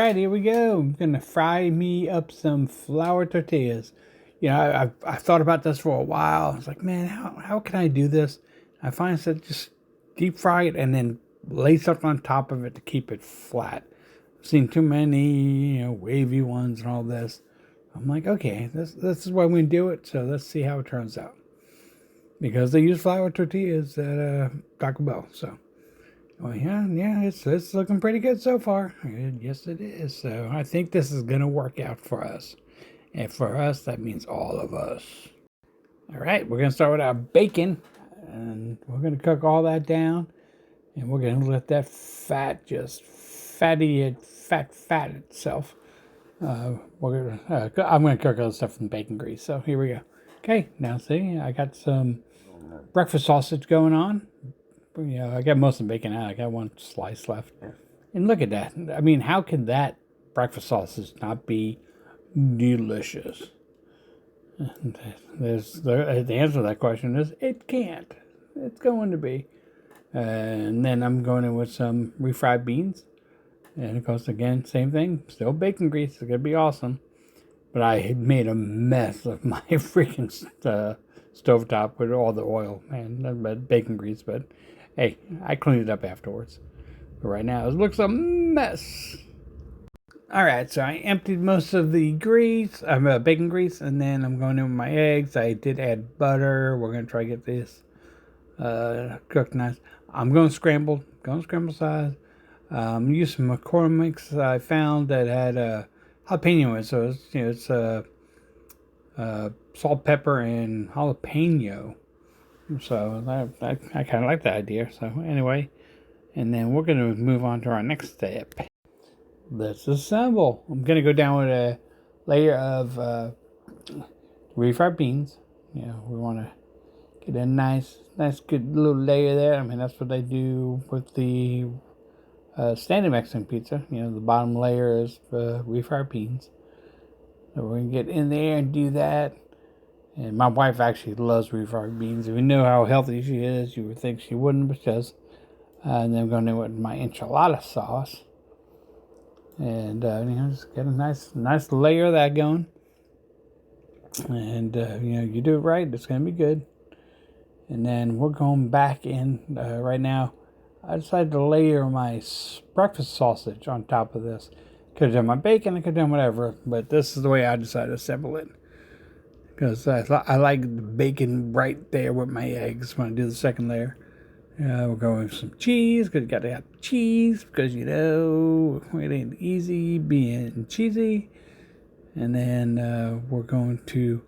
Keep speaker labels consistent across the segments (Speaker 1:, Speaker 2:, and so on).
Speaker 1: right, here we go. I'm gonna fry me up some flour tortillas. I thought about this for a while. I was like, man, how can I do this? I finally said just deep fry it and then lay something on top of it to keep it flat. I've seen too many, wavy ones and all this. I'm like, okay, this is why we do it. So let's see how it turns out. Because they use flour tortillas at Taco Bell, so. Well, yeah, it's looking pretty good so far. Yes, it is. So I think this is gonna work out for us, and for us that means all of us. All right, we're gonna start with our bacon, and we're gonna cook all that down, and we're gonna let that fat just fat itself. I'm gonna cook all the stuff in bacon grease. So here we go. Okay, now see, I got some breakfast sausage going on. I got most of the bacon out. I got one slice left. And look at that. I mean, how can that breakfast sausage not be delicious? The answer to that question is it can't. It's going to be. And then I'm going in with some refried beans. And of course, again, same thing. Still bacon grease. It's going to be awesome. But I had made a mess of my freaking stovetop with all the oil, man, bacon grease. But hey, I cleaned it up afterwards. But right now, it looks a mess. All right, so I emptied most of the bacon grease, and then I'm going in with my eggs. I did add butter. We're gonna try to get this cooked nice. I'm going scrambled size. Use some McCormick's I found that had jalapeno in it, so it's salt, pepper, and jalapeno. So I kind of like that idea. So anyway, and then we're going to move on to our next step. Let's assemble. I'm going to go down with a layer of refried beans. We want to get a nice, good little layer there. I mean, that's what they do with the standard Mexican pizza. The bottom layer is refried beans. So we're going to get in there and do that. And my wife actually loves refried beans. If you know how healthy she is, you would think she wouldn't, but she does. And then I'm going to do it with my enchilada sauce. And, just get a nice layer of that going. And, you do it right, it's going to be good. And then we're going back in right now. I decided to layer my breakfast sausage on top of this. Could have done my bacon, I could have done whatever, but this is the way I decided to assemble it. Because I like the bacon right there with my eggs when I do the second layer. We're going with some cheese, because you got to have cheese, because it ain't easy being cheesy. And then we're going to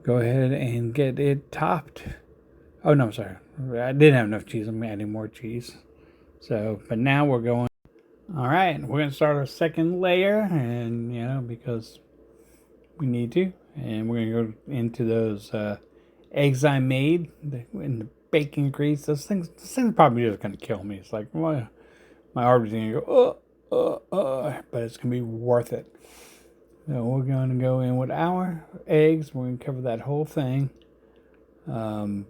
Speaker 1: go ahead and get it topped. Oh, no, sorry. I didn't have enough cheese. I'm adding more cheese. But now we're going. All right, we're going to start our second layer, and, because we need to. And we're going to go into those eggs I made in the bacon grease. Those things are probably just going to kill me. It's like, my arms are going to go, but it's going to be worth it. So we're going to go in with our eggs. We're going to cover that whole thing. And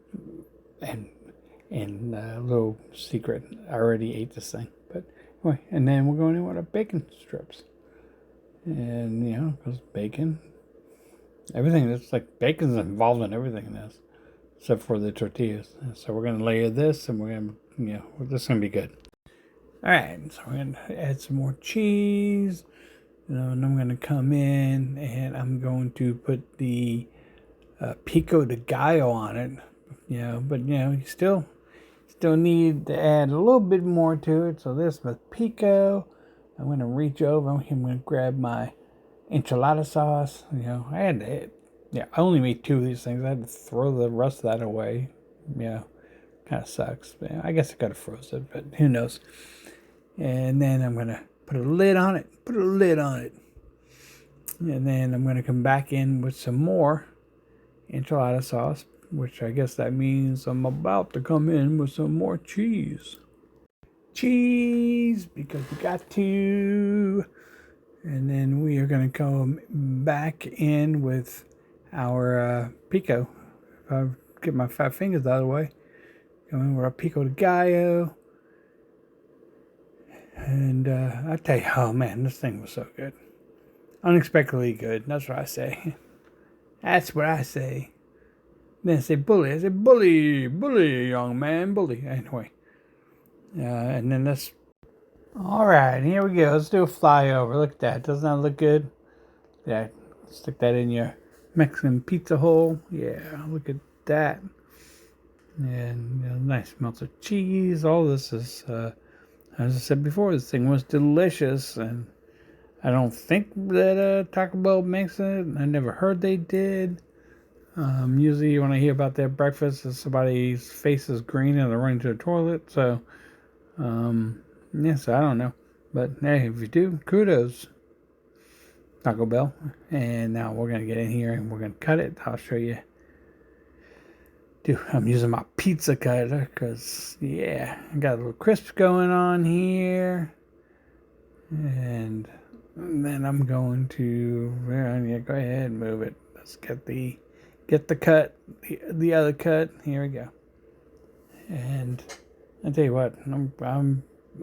Speaker 1: a little secret, I already ate this thing. But anyway, and then we're going in with our bacon strips. And, because bacon, everything, it's like bacon's involved in everything in this, except for the tortillas. So we're going to layer this, and we're going to, this is going to be good. All right, so we're going to add some more cheese. And I'm going to come in, and I'm going to put the pico de gallo on it. But you still need to add a little bit more to it. So this with pico, I'm going to reach over. I'm going to grab my enchilada sauce. I only made 2 of these things. I had to throw the rest of that away. Kind of sucks. But I guess I could have frozen it, but who knows. And then I'm going to put a lid on it. And then I'm going to come back in with some more enchilada sauce, which I guess that means I'm about to come in with some more cheese. Cheese, because we got to. And then we are going to come back in with our pico. If I get my 5 fingers out of the way. Go in with our pico de gallo. And I tell you, oh man, this thing was so good. Unexpectedly good. That's what I say. That's what I say. Then I say bully. I say bully, bully, young man, bully. Anyway. And then this. All right, here we go. Let's do a flyover. Look at that. Doesn't that look good? Yeah, stick that in your Mexican pizza hole. Yeah, look at that. And nice melted cheese. All this is, as I said before, this thing was delicious. And I don't think that Taco Bell makes it. I never heard they did. Usually when I hear about their breakfast, somebody's face is green and they're running to the toilet. So, yes, I don't know. But hey, if you do, kudos, Taco Bell. And now we're going to get in here and we're going to cut it. I'll show you. Dude, I'm using my pizza cutter because, yeah, I got a little crisp going on here. And then I'm going to, yeah, go ahead and move it. Let's get the cut, the other cut. Here we go. And I tell you what,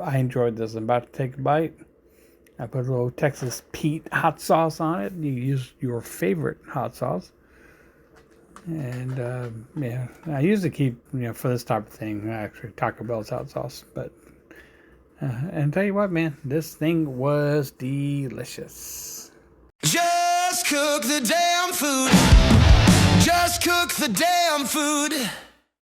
Speaker 1: I enjoyed this. I'm about to take a bite. I put a little Texas Pete hot sauce on it. You use your favorite hot sauce. And yeah, I usually keep, for this type of thing, actually Taco Bell's hot sauce. But and tell you what, man, this thing was delicious.
Speaker 2: Just cook the damn food. Just cook the damn food.